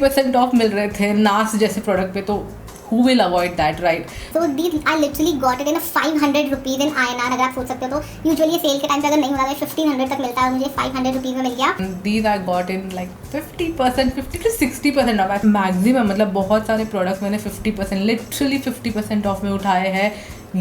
50% of मिल रहे थे नास जैसे प्रोडक्ट पे, तो who will avoid that, right? So these I literally got it in a 500 rupees in INR. अगर आप सोच सकते हो तो यूजुअली ये सेल के टाइम पे अगर नहीं होता तो 1500 तक मिलता है, मुझे 500 रुपीज़ में मिल गया। These I got in like 50%, 50 to 60% of maximum, मतलब बहुत सारे प्रोडक्ट्स मैंने 50%, लिटरली 50% ऑफ में उठाए हैं।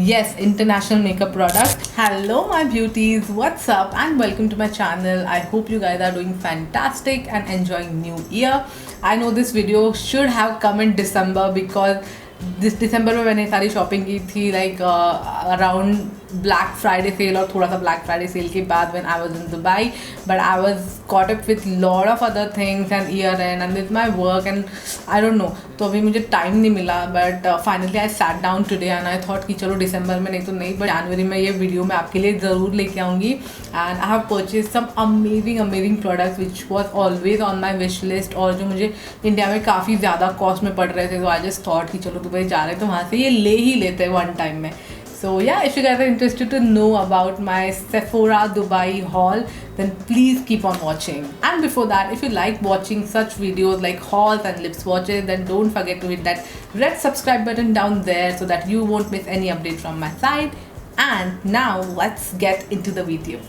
Yes, international makeup product. Hello my beauties, what's up and welcome to my channel. I hope you guys are doing fantastic and enjoying new year. I know this video should have come in December because दिस दिसंबर में मैंने सारी shopping की थी, like around Black Friday sale और थोड़ा सा ब्लैक फ्राइडे सेल के बाद when I was in Dubai, but I was caught up with lot of other things and year end with my work and I don't know, तो अभी मुझे time नहीं मिला। But finally I sat down today and I thought कि चलो दिसंबर में नहीं तो नहीं, बट जनवरी में ये वीडियो मैं आपके लिए ज़रूर लेके आऊँगी। And I have purchase some amazing products which was always on my wish list, और जो मुझे इंडिया में काफ़ी ज़्यादा कॉस्ट में पड़ रहे थे, तो आई जस्ट थॉट कि चलो दुबई जा रहे हैं तो वहाँ से ये ले ही लेते हैं वन टाइम में। So yeah, if you guys are interested to know about my Sephora Dubai haul, then please keep on watching. And before that, if you like watching such videos like hauls and lip swatches, then don't forget to hit that red subscribe button down there so that you won't miss any update from my side. And now let's get into the video.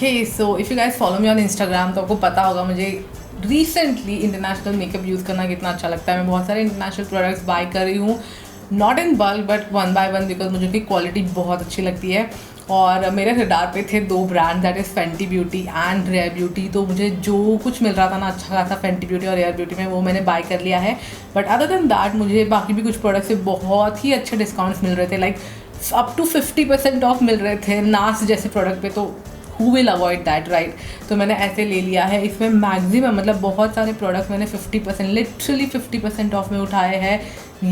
Okay, so if you guys follow me on Instagram तो आपको पता होगा मुझे recently international makeup use करना कितना अच्छा लगता है। मैं बहुत सारे इंटरनेशनल प्रोडक्ट्स बाय कर रही हूँ, not in bulk but one by one, because मुझे उनकी क्वालिटी बहुत अच्छी लगती है। और मेरे रडार पे थे दो brand, that is Fenty Beauty and Rare Beauty. तो मुझे जो कुछ मिल रहा था ना अच्छा खासा फेंटी ब्यूटी और रेयर ब्यूटी में, वो मैंने बाय कर लिया है। बट अदर देन दैट मुझे बाकी भी कुछ प्रोडक्ट्स से बहुत ही अच्छे डिस्काउंट्स मिल रहे थे, लाइक अप टू 50% ऑफ मिल रहे थे नास जैसे प्रोडक्ट पे, तो who will avoid that, right? तो मैंने ऐसे ले लिया है। इसमें मैक्सिमम, मतलब बहुत सारे प्रोडक्ट्स मैंने 50%, लिटरली 50% ऑफ में उठाए हैं।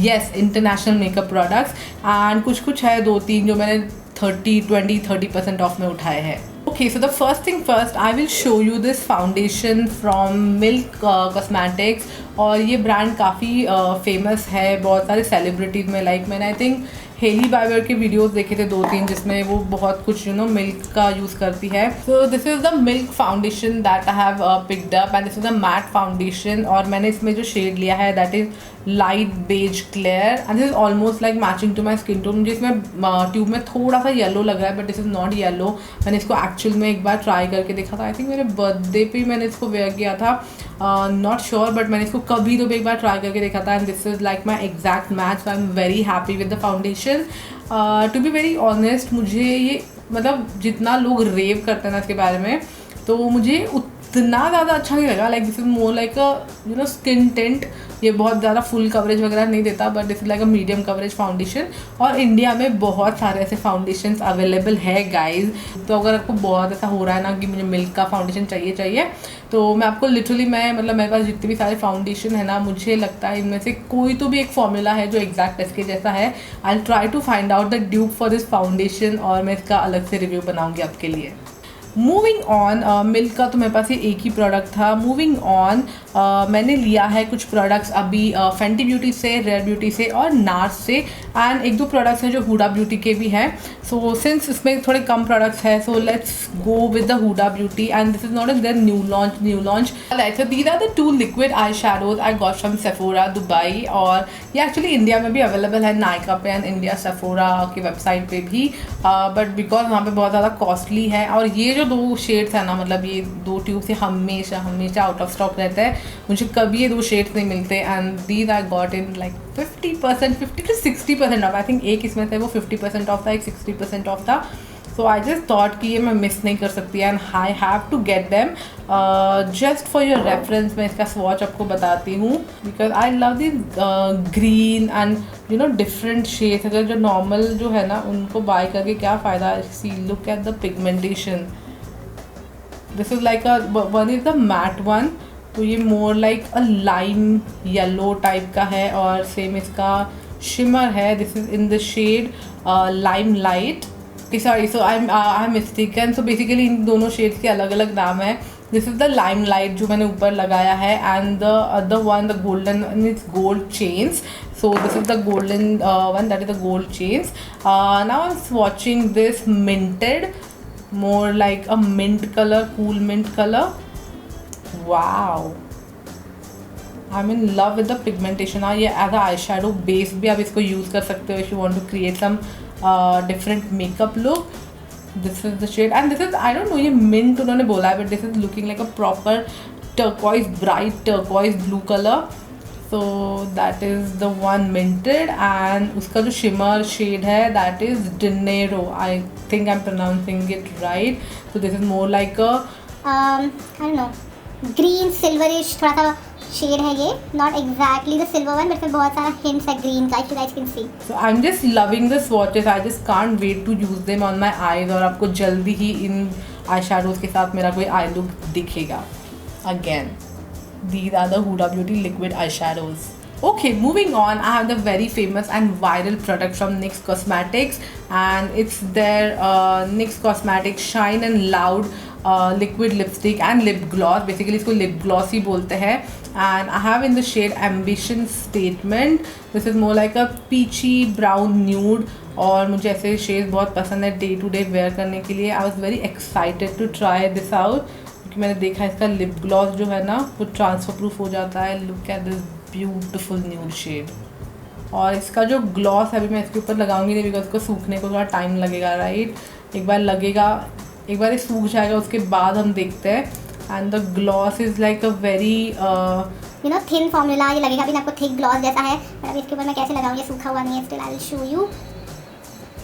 Yes, international makeup products, and कुछ है 2-3 जो मैंने 30% ऑफ में उठाए हैं। Okay, so the first thing first, I will show you this foundation from Milk Cosmetics, और ये ब्रांड काफ़ी फेमस है बहुत सारे सेलिब्रिटीज़ में। लाइक मैंने आई थिंक हेली बाइबर के वीडियोस देखे थे 2-3 जिसमें वो बहुत कुछ मिल्क का यूज़ करती है। So this is the milk foundation that I have picked up, and this is the matte foundation, और मैंने इसमें जो शेड लिया है that is light beige clear, and this is almost like matching to my skin tone. मुझे इसमें tube में थोड़ा सा येलो लग रहा है, but this is not yellow. मैंने इसको एक्चुअल में एक बार ट्राई करके देखा था, आई थिंक मेरे बर्थडे पे मैंने इसको वेयर किया था, नॉट श्योर, बट मैंने इसको कभी तो भी एक बार ट्राई करके देखा था, and this is like my exact match. So I am very happy with the foundation. To be very honest, मुझे ये मतलब जितना लोग रेव करते हैं ना इसके बारे में, तो मुझे उतना ज़्यादा अच्छा नहीं लगा। Like this is more like a skin tent. ये बहुत ज़्यादा फुल कवरेज वगैरह नहीं देता, but this is like a medium coverage foundation, और इंडिया में बहुत सारे ऐसे फाउंडेशंस अवेलेबल है गाइज। तो अगर आपको बहुत ऐसा हो रहा है ना कि मुझे मिल्क का फाउंडेशन चाहिए, तो मैं आपको लिटरली मतलब मेरे पास जितने भी सारे फाउंडेशन है ना, मुझे लगता है इनमें से कोई तो भी एक फॉर्मूला है जो एग्जैक्ट इसके जैसा है। I will try to find out the dupe for this foundation, और मैं इसका अलग से रिव्यू बनाऊँगी आपके लिए। मूविंग ऑन, मिल्क का तो मेरे पास ये एक ही प्रोडक्ट था। मूविंग ऑन, मैंने लिया है कुछ प्रोडक्ट्स अभी फेंटी ब्यूटी से, रेयर ब्यूटी से और नार्स से, एंड 1-2 प्रोडक्ट्स हैं जो हुडा ब्यूटी के भी हैं। सो सिंस इसमें थोड़े कम प्रोडक्ट्स हैं, so let's go with the Huda Beauty, and this is not in their new launch. Like so these are the 2 liquid eye shadows I got from Sephora Dubai, और ये actually India में भी available है नायका पे and India Sephora की website पे भी, but because वहाँ पे बहुत ज़्यादा कॉस्टली है। और ये जो 2 शेड्स है ना, मतलब ये 2 ट्यूब से हमेशा आउट ऑफ स्टॉक रहता है, मुझे कभी ये 2 शेड्स नहीं मिलते, and these I got in like 50%, 50 to 60% of. I think एक इसमें से वो 50% ऑफ था, एक 60% ऑफ था। सो आई जस्ट थॉट कि ये मैं मिस नहीं कर सकती, and I have to get them. Just for your reference मैं इसका स्वॉच आपको बताती हूँ, because I love this green and different shades. अगर जो नॉर्मल जो है ना उनको बाय करके क्या फ़ायदा। See look at the pigmentation, this is like one is the matte one, तो ये more like a lime yellow type का है, और सेम इसका शिमर है, this is in the shade lime light, sorry, so I am mistaken. So basically इन दोनों shades के अलग अलग नाम है. This is the lime light जो मैंने ऊपर लगाया है, and the other one the golden one is gold chains. So this is the golden one, that is the gold chains. Now I'm swatching this minted, more like a mint color, cool mint color. Wow, I'm in love with the pigmentation. हाँ, ये as a eyeshadow base भी आप इसको use कर सकते हो if you want to create some different makeup look. This is the shade, and this is, I don't know, ये mint उन्होंने बोला है, but this is looking like a proper turquoise, bright turquoise blue color. So that is the one minted, and उसका जो shimmer shade है that is Dinero. I think I'm pronouncing it right. So this is more like a I don't know, green silverish थोड़ा सा shade है ये. Not exactly the silver one, but इसमें बहुत सारा hints है green का, if you guys can see. So I'm just loving the swatches. I just can't wait to use them on my eyes. और आपको जल्दी ही इन आई shadows के साथ मेरा कोई eye look दिखेगा. Again, these are the Huda Beauty liquid eyeshadows. Okay, moving on, I have the very famous and viral product from NYX Cosmetics, and it's their NYX Cosmetics Shine and Loud liquid lipstick and lip gloss. Basically इसको lip gloss ही बोलते हैं, and I have in the shade Ambition Statement. This is more like a peachy brown nude, और मुझे ऐसे shades बहुत पसंद है day to day where करने के लिए. I was very excited to try this out, क्योंकि मैंने देखा इसका लिप ग्लॉस जो है ना वो ट्रांसफर प्रूफ हो जाता है. Look at this beautiful nude shade. और इसका जो ग्लॉस है अभी मैं इसके ऊपर लगाऊंगी नहीं, बिकॉज इसको सूखने को थोड़ा टाइम लगेगा, राइट. एक बार लगेगा, एक बार ये सूख जाएगा, उसके बाद हम देखते हैं. And the gloss is like a very you know thin formula. ये लगेगा भी आपको थिक ग्लॉस जैसा है, पर अभी इसके ऊपर मैं कैसे लगाऊँ, ये सूखा हुआ नहीं है still. I will show you.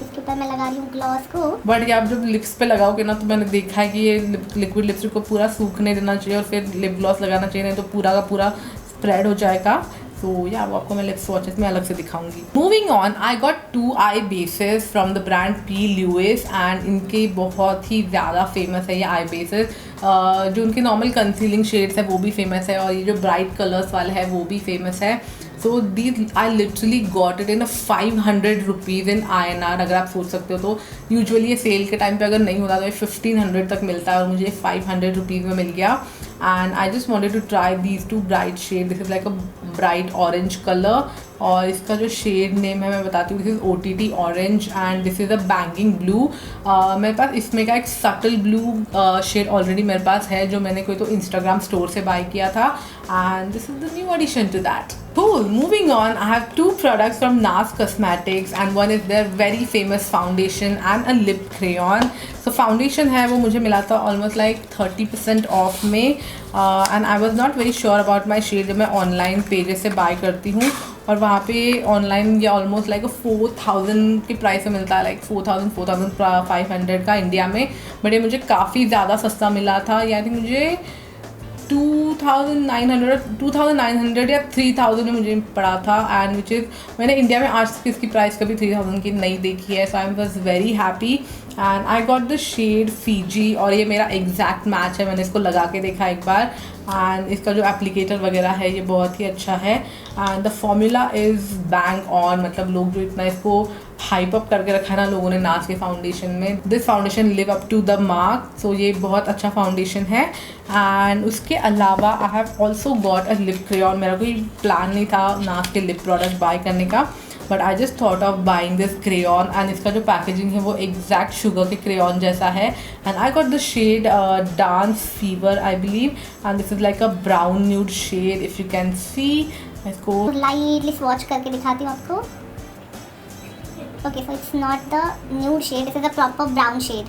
इसके ऊपर मैं लगा रही हूँ ग्लॉस को. बट ये आप जब लिप्स पे लगाओगे ना, तो मैंने देखा है कि ये लिक्विड लिपस्टिक को पूरा सूखने देना चाहिए और फिर लिप ग्लॉस लगाना चाहिए, नहीं तो पूरा का पूरा स्प्रेड हो जाएगा. तो या वो आपको मैं लिप स्वॉचेस में अलग से दिखाऊंगी. Moving on, I got 2 I bases from the brand P Lewis, and इनके बहुत ही ज़्यादा फेमस है ये आई बेसेस. जो उनके नॉर्मल कंसीलिंग शेड्स है वो भी फेमस है, और ये जो ब्राइट कलर्स वाले है वो भी फेमस है. So these I literally got it in 500 rupees in INR. अगर आप सोच सकते हो तो यूजुअली ये सेल के टाइम पे अगर नहीं होता तो ये 1500 तक मिलता है, और मुझे 500 रुपीज़ में मिल गया. And I just wanted to try these 2 bright shade. This is like a bright orange colour, और इसका जो शेड नेम है मैं बताती हूँ. This is OTT orange, and this is a banging blue. मेरे पास इसमें का एक सटल ब्लू शेड ऑलरेडी मेरे पास है, जो मैंने कोई तो इंस्टाग्राम स्टोर से बाय किया था, and this is the new addition to that. Cool. Moving on, I have 2 products from NARS Cosmetics, and one is their very famous foundation and a lip crayon. So foundation है वो मुझे मिला था almost like 30% off में, and I was not very sure about my shade जब मैं online pages से bye करती हूँ, और वहाँ पे ऑनलाइन ये ऑलमोस्ट लाइक 4000 के प्राइस में मिलता है, लाइक 4500 का इंडिया में. बट ये मुझे काफ़ी ज़्यादा सस्ता मिला था. आई थिंक मुझे 2900 या 3000 में मुझे पड़ा था, एंड विच इज़ मैंने इंडिया में आज तक इसकी प्राइस कभी 3000 की नहीं देखी है. So I was very happy, and I got the shade Fiji, और ये मेरा एग्जैक्ट मैच है. मैंने इसको लगा के देखा एक बार, एंड इसका जो एप्लीकेटर वगैरह है ये बहुत ही अच्छा है, and the formula is bang on. मतलब लोग जो इतना इसको हाइप अप करके रखा है ना लोगों ने नाज के फाउंडेशन में, this foundation live up to the mark. So ये बहुत अच्छा फाउंडेशन है. एंड उसके अलावा I have also got a lip crayon. मेरा कोई प्लान नहीं था नाज के लिप प्रोडक्ट बाय करने का, but I just thought of buying this crayon. And इसका जो पैकेजिंग है वो एग्जैक्ट शुगर के क्रेयॉन जैसा है. And I got the shade dance fever I believe, and this is like a brown nude shade if you can see. इसको lightly swatch करके दिखाती हूँ आपको. Okay, so it's not the nude shade, this is a proper brown shade.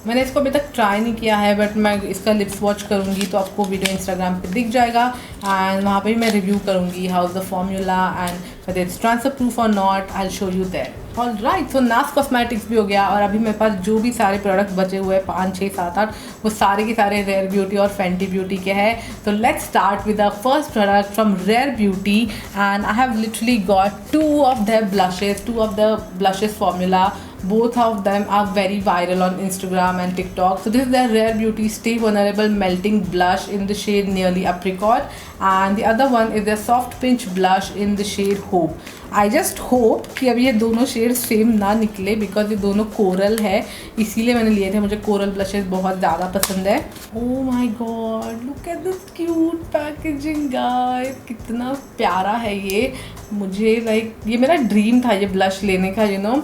मैंने इसको अभी तक try नहीं किया है, बट मैं इसका लिप वॉच करूँगी तो आपको वीडियो इंस्टाग्राम पे दिख जाएगा, एंड वहाँ पे भी मैं रिव्यू करूँगी how is the formula and whether it's transfer proof or not. I'll show you there. All right, so Naaz cosmetics भी हो गया, और अभी मेरे पास जो भी सारे प्रोडक्ट बचे हुए हैं 5, 6, 7, 8 वो सारे के सारे रेयर ब्यूटी और फेंटी ब्यूटी के हैं. तो let's start with the first product from Rare Beauty, and I have literally got 2 of their blushes, 2 of the blushes formula. Both of them are very viral on Instagram and TikTok. So this is their Rare Beauty Stay Vulnerable Melting Blush in the shade Nearly Apricot, and the other one is their Soft Pinch Blush in the shade Hope. I just hope कि अब ये दोनों shades same ना निकले, because ये दोनों coral है, इसीलिए मैंने लिए थे। मुझे कोरल ब्लशेस बहुत ज़्यादा पसंद है। Oh my God, look at this cute packaging guys, कितना प्यारा है ये। मुझे लाइक ये मेरा ड्रीम था ये ब्लश लेने का, you know.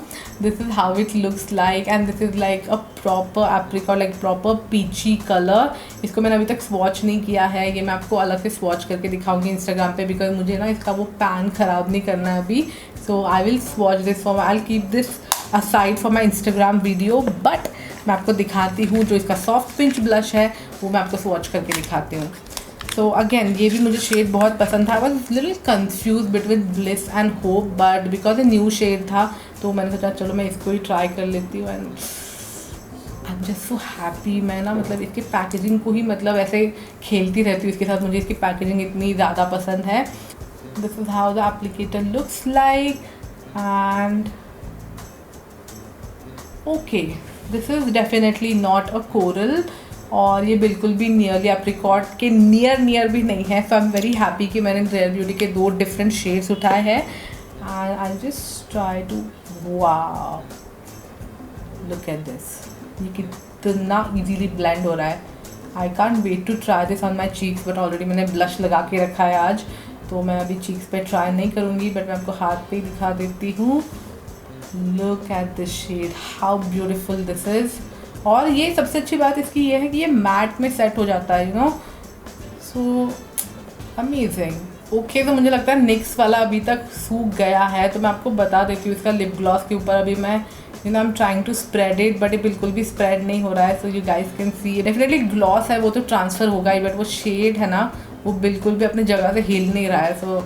This is how it looks like and this is like a proper apricot, like proper peachy colour. इसको मैंने अभी तक स्वॉच नहीं किया है, ये मैं आपको अलग से स्वॉच करके दिखाऊंगी इंस्टाग्राम पे, बिकॉज मुझे ना इसका वो पैन ख़राब नहीं करना है अभी। So I will swatch this for I will keep this aside for my Instagram video, but मैं आपको दिखाती हूँ जो इसका सॉफ्ट पिंच ब्लश है वो मैं आपको स्वॉच करके दिखाती हूँ। सो अगेन ये भी मुझे शेड बहुत पसंद था। I was little confused between Bliss and Hope, but because a new shade था तो मैंने सोचा चलो मैं इसको ही ट्राई कर लेती हूँ। And I am just so happy. मैं ना मतलब इसकी पैकेजिंग को ही मतलब ऐसे खेलती रहती हूँ इसके साथ, मुझे इसकी पैकेजिंग इतनी ज़्यादा पसंद है। This is how the applicator looks like and okay, this is definitely not a coral और ये बिल्कुल भी नियरली एप्रिकॉट के नियर भी नहीं है। So I am very happy कि मैंने रेयर ब्यूटी के 2 डिफरेंट शेड्स उठाए हैं। And I just try to, wow look at this, ये कितना इजीली ब्लेंड हो रहा है। I can't wait to try this on my cheeks, but already मैंने ब्लश लगा के रखा है आज, तो मैं अभी चीक्स पे ट्राई नहीं करूँगी, बट मैं आपको हाथ पे ही दिखा देती हूँ। Look at this shade, how beautiful this is. और ये सबसे अच्छी बात इसकी ये है कि ये मैट में सेट हो जाता है, you no, so amazing. Okay, तो मुझे लगता है निक्स वाला अभी तक सूख गया है, तो मैं आपको बता देती हूँ इसका लिप ग्लॉस के ऊपर अभी मैं you know I am trying to spread it, but ये बिल्कुल भी स्प्रेड नहीं हो रहा है। So you guys can see definitely gloss है वो तो ट्रांसफ़र होगा ही, बट वो शेड है ना वो बिल्कुल भी अपनी जगह से हिल नहीं रहा है। So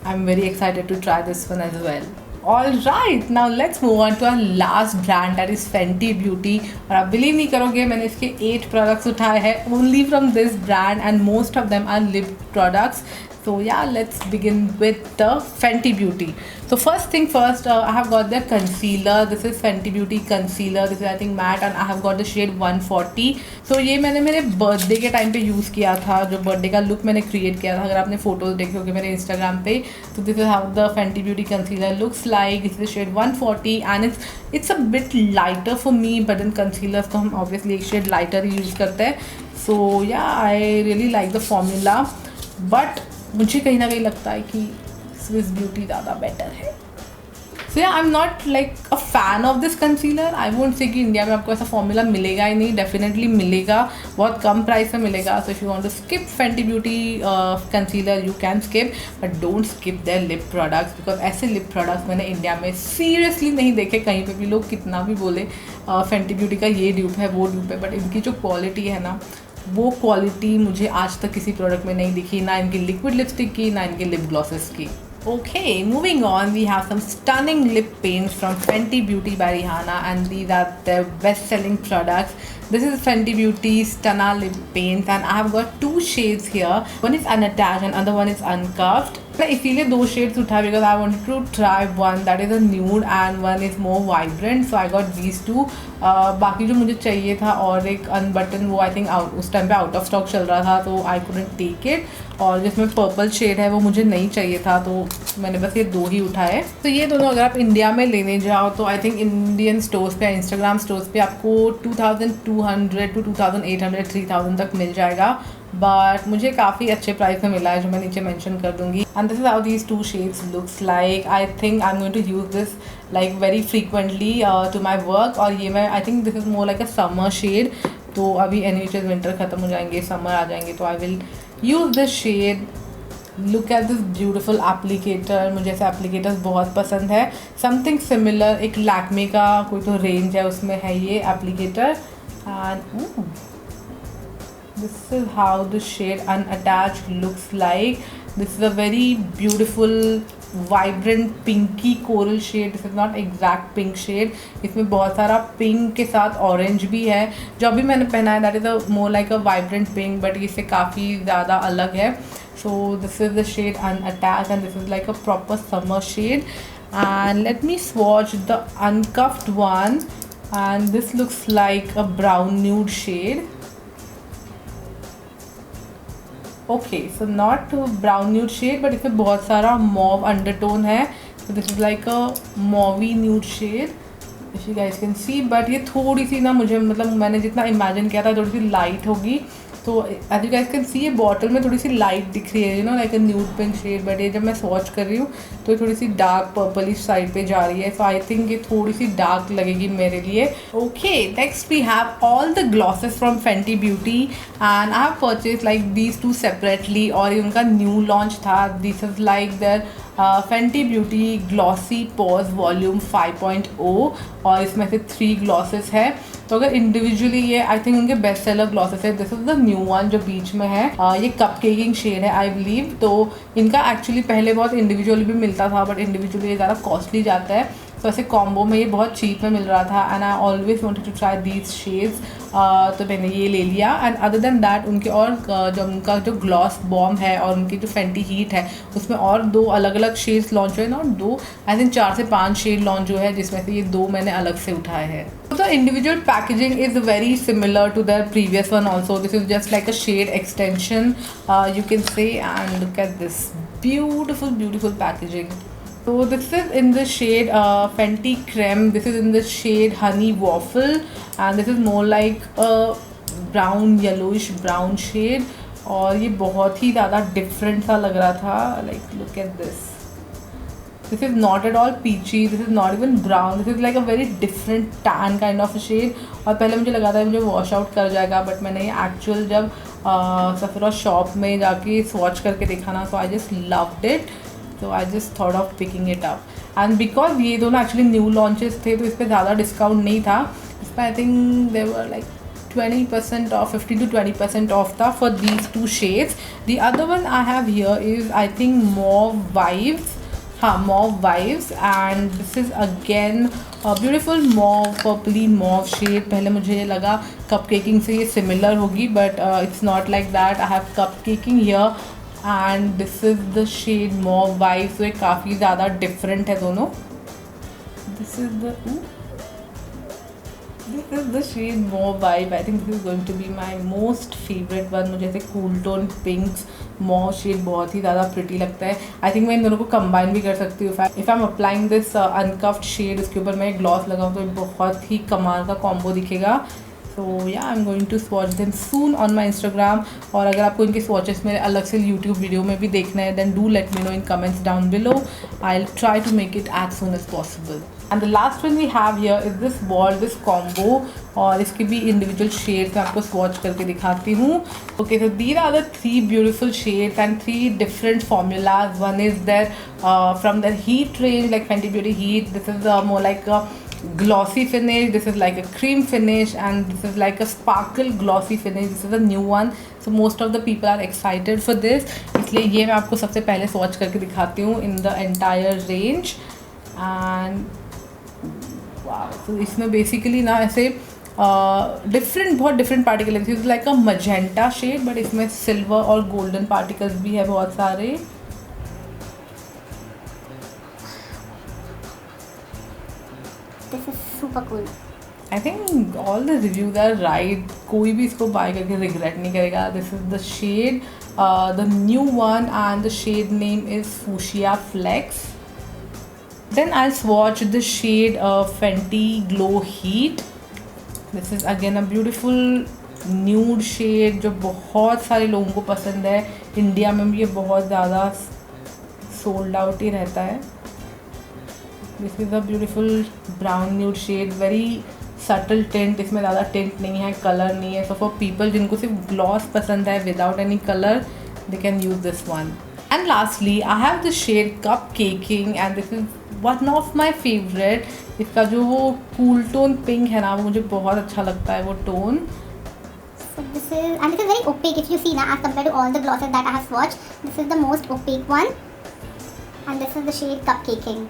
I am very excited to try this one as well. All right, now let's move on to our last brand, that is Fenty Beauty। और आप बिलीव नहीं करोगे मैंने इसके 8 प्रोडक्ट्स उठाए हैं only from this brand and most of them are lip products। So yeah, let's begin with the Fenty Beauty। So first thing first, I have got the concealer। This is Fenty Beauty concealer। This is I think matte and I have got the shade 140। So ये मैंने मेरे birthday के time पे use किया था, जो birthday का look मैंने क्रिएट किया था। अगर आपने फोटोज देखे होंगे मेरे इंस्टाग्राम पे, तो this is how the Fenty Beauty concealer looks like। This is shade 140 and it's a bit lighter for me, but in concealers तो हम obviously एक शेड लाइटर ही यूज़ करते हैं। So yeah, I really like the formula, but मुझे कहीं ना कहीं लगता है कि स्विस ब्यूटी ज़्यादा बेटर है। सो yeah I am not like a fan of this concealer. I won't say कि इंडिया में आपको ऐसा फॉर्मूला मिलेगा ही नहीं, डेफिनेटली मिलेगा, बहुत कम प्राइस में मिलेगा। So if you want to skip Fenty Beauty concealer you can skip, but don't skip their lip products, because ऐसे लिप प्रोडक्ट्स मैंने इंडिया में सीरियसली नहीं देखे कहीं पे भी। लोग कितना भी बोले Fenty Beauty का ये ड्यूप है वो ड्यूप है, बट इनकी जो क्वालिटी है ना वो क्वालिटी मुझे आज तक किसी प्रोडक्ट में नहीं दिखी, ना इनकी लिक्विड लिपस्टिक की ना इनके लिप ग्लॉसेस की। Okay, moving on, we have some stunning lip paints from Fenty Beauty by Rihanna, and these are their best-selling products. This is Fenty Beauty Stunna Lip Paints, and I have got 2 shades here. One is unattached and other one is uncuffed. मैं इसीलिए 2 shades उठा because I wanted to try one that is a nude and one is more vibrant. So I got these 2। बाकी जो मुझे चाहिए था और एक अनबटन, वो आई थिंक उस टाइम पे आउट ऑफ स्टॉक चल रहा था, तो आई कुडंट टेक इट। और जिसमें पर्पल शेड है वो मुझे नहीं चाहिए था, तो मैंने बस ये 2 ही उठाए। तो ये दोनों अगर आप इंडिया में लेने जाओ तो आई थिंक इंडियन स्टोर्स पे, इंस्टाग्राम स्टोर्स पे आपको 2200 to 2800 3000 तक मिल जाएगा, बट मुझे काफ़ी अच्छे प्राइस में मिला है, जो मैं नीचे मेंशन कर दूंगी। And this is how these 2 shades looks like. I think I am going to use this like very frequently to my work. और ये मैं I think this is more like a summer shade, तो अभी anyways winter ख़त्म हो जाएंगे, summer आ जाएंगे, तो I will use this shade. Look at this beautiful applicator, मुझे ऐसे एप्लीकेटर्स बहुत पसंद है। समथिंग सिमिलर एक लैक्मे का कोई तो रेंज है, उसमें है ये applicator. And this is how the shade unattached looks like। this is a very beautiful vibrant pinky coral shade। this is not exact pink shade, इसमें बहुत सारा पिंक के साथ ऑरेंज भी है। जो अभी मैंने पहना है that is a more like a vibrant pink, but इससे काफ़ी ज़्यादा अलग है। So this is the shade unattached and this is like a proper summer shade। and let me swatch the uncuffed one, and this looks like a brown nude shade। Okay, so not brown nude shade, but इसमें बहुत सारा mauve undertone है। So this is like a mauvey nude shade, if you guys can see. But ये थोड़ी सी ना मुझे मतलब मैंने जितना इमेजिन किया था थोड़ी सी लाइट होगी. तो as you guys can see ये बॉटल में थोड़ी सी लाइट दिख रही है, you know like a nude pink shade. But ये जब मैं स्वॉच कर रही हूँ तो ये थोड़ी सी डार्क पर्पलिश साइड पे जा रही है. सो आई थिंक ये थोड़ी सी डार्क लगेगी मेरे लिए. Okay, next we have all the glosses from Fenty Beauty and I have purchase like these two separately. और ये उनका न्यू लॉन्च था. This is like their Fenty Beauty glossy posse volume 5.0 और इसमें से 3 ग्लॉसेस है. तो अगर इंडिविजुअली ये आई थिंक उनके बेस्ट सेलर ग्लॉसेस है. This is the new one जो बीच में है. ये कप केकिंग शेड है आई बिलीव. तो इनका एक्चुअली पहले बहुत इंडिविजुअली भी मिलता था बट इंडिविजुअली ये ज़्यादा कॉस्टली जाता है. तो ऐसे कॉम्बो में ये बहुत चीप में मिल रहा था and I always wanted to try these shades. तो मैंने ये ले लिया. एंड अदर देन दैट उनके और जो उनका जो ग्लॉस बॉम है और उनकी जो फेंटी हीट है उसमें और 2 अलग अलग शेड्स लॉन्च हुए. नॉट 2, आई थिंक 4 से 5 शेड लॉन्च हुए हैं जिसमें से ये 2 मैंने अलग से उठाए हैं. The individual packaging is very similar to the previous one also. This is just like a shade extension, you can say. And look at this beautiful, beautiful packaging. So this is in the shade Fenty Creme. This is in the shade Honey Waffle, and this is more like a brown, yellowish brown shade. और ये बहुत ही ज़्यादा different सा लग रहा था. Like look at this. This is not at all peachy. This is not even brown. This is like a very different tan kind of a shade. और पहले मुझे लगा था मुझे वॉश आउट कर जाएगा बट मैंने ये एक्चुअल जब सफरा शॉप में जाके स्वॉच करके देखा ना, so I just loved it. So I just thought of picking it up. And because ये दोनों एक्चुअली न्यू लॉन्चेस थे तो इस पर ज़्यादा डिस्काउंट नहीं था. इस पर I think they were like 20% off, 15 to 20% off था for these 2 shades. The other one I have here is I think Mauve Vibes. हाँ, Mauve Vibes, and this is again a beautiful mauve, purpley mauve shade. पहले मुझे ये लगा cup caking से ये similar होगी but it's not like that. I have cup caking here and this is the shade Mauve Vibes. तो ये काफ़ी ज़्यादा डिफरेंट है दोनों. This is the shade Mauve Vibe. I think this is going to be my most favorite one. मुझे ऐसे cool tone pinks mauve shade बहुत ही ज़्यादा प्रिटी लगता है. आई थिंक मैं इन दोनों को कंबाइन भी कर सकती हूँ. If I am applying this uncuffed shade उसके ऊपर मैं ग्लॉस लगाऊँ तो बहुत ही कमाल का कॉम्बो दिखेगा. So yeah I am going to swatch them soon on my Instagram. और अगर आपको इनके स्वॉचेस मेरे अलग से यूट्यूब वीडियो में भी देखना है then do let me know in comments down below. I will try to make it as soon as possible. And the last one we have here is this ball, this combo. और इसके भी individual shades मैं आपको swatch करके दिखाती हूँ. Okay, so these are the 3 beautiful shades and 3 different formulas. One is there from their heat range like Fenty Beauty heat. This is more like a glossy finish. This is like a cream finish and this is like a sparkle glossy finish. This is a new one, so most of the people are excited for this. इसलिए ये मैं आपको सबसे पहले swatch करके दिखाती हूँ in the entire range. and wow, so इसमें basically ना ऐसे बहुत different particle. This is like a magenta shade but इसमें सिल्वर और गोल्डन पार्टिकल्स भी है बहुत सारे. This is super cool. I think all the reviews are right. कोई भी इसको बाय करके रिग्रेट नहीं करेगा. This is the shade, the new one, and the shade name is Fuchsia Flex. Then I'll swatch the shade Fenty Glow Heat. This is again a beautiful nude shade जो बहुत सारे लोगों को पसंद है. इंडिया में भी ये बहुत ज़्यादा सोल्ड आउट ही रहता है. This is a beautiful brown nude shade, very subtle tint. इसमें ज़्यादा टिंट नहीं है, कलर नहीं है. सो फॉर पीपल जिनको सिर्फ ग्लॉस पसंद है without any colour they can use this one. And lastly I have the shade cup caking and this is one of my favourite. इसका जो वो कूल टोन पिंक है ना वो मुझे बहुत अच्छा लगता है वो tone. So this is very opaque. If you see now, as compared to all the glosses that I have swatched, this is the most opaque one. And this is the shade Cupcaking.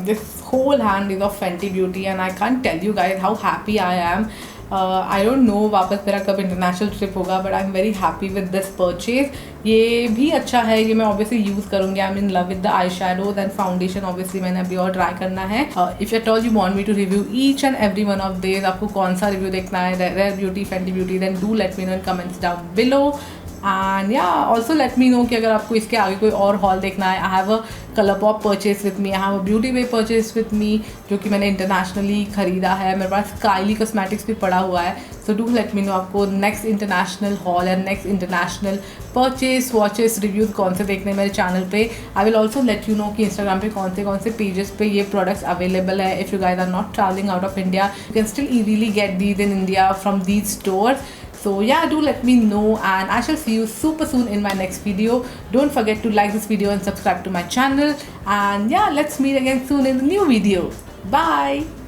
This whole hand is of Fenty Beauty and I can't tell you guys how happy I am. I don't know वापस मेरा कब international trip होगा but I am very happy with this purchase. ये भी अच्छा है, ये मैं ऑब्वियसली यूज़ करूँगी. I am in love with the eye shadows and foundation. Obviously मैंने अभी और ट्राई करना है. If at all you want me to review each and every one of this, आपको कौन सा रिव्यू देखना है, Rare Beauty, Fenty Beauty, then do let me know in comments down below. And या ऑल्सो लेट मी नो कि अगर आपको इसके आगे कोई और हॉल देखना है. I have a colour pop purchase with me, I have a beauty way purchase with me जो कि मैंने इंटरनेशनली ख़रीदा है. मेरे पास काइली कॉस्मेटिक्स भी पड़ा हुआ है. So do let me know आपको नेक्स्ट इंटरनेशनल हॉल या next international purchase watches reviews कौन से देखने मेरे चैनल पे. I will also let you know कि इंस्टाग्राम पे कौन से पेजेस पे ये प्रोडक्ट्स अवेलेबल है. If you guys are not travelling out of India, you can still easily get these in India from these stores. So yeah, do let me know and I shall see you super soon in my next video. Don't forget to like this video and subscribe to my channel. And yeah, let's meet again soon in the new video. Bye.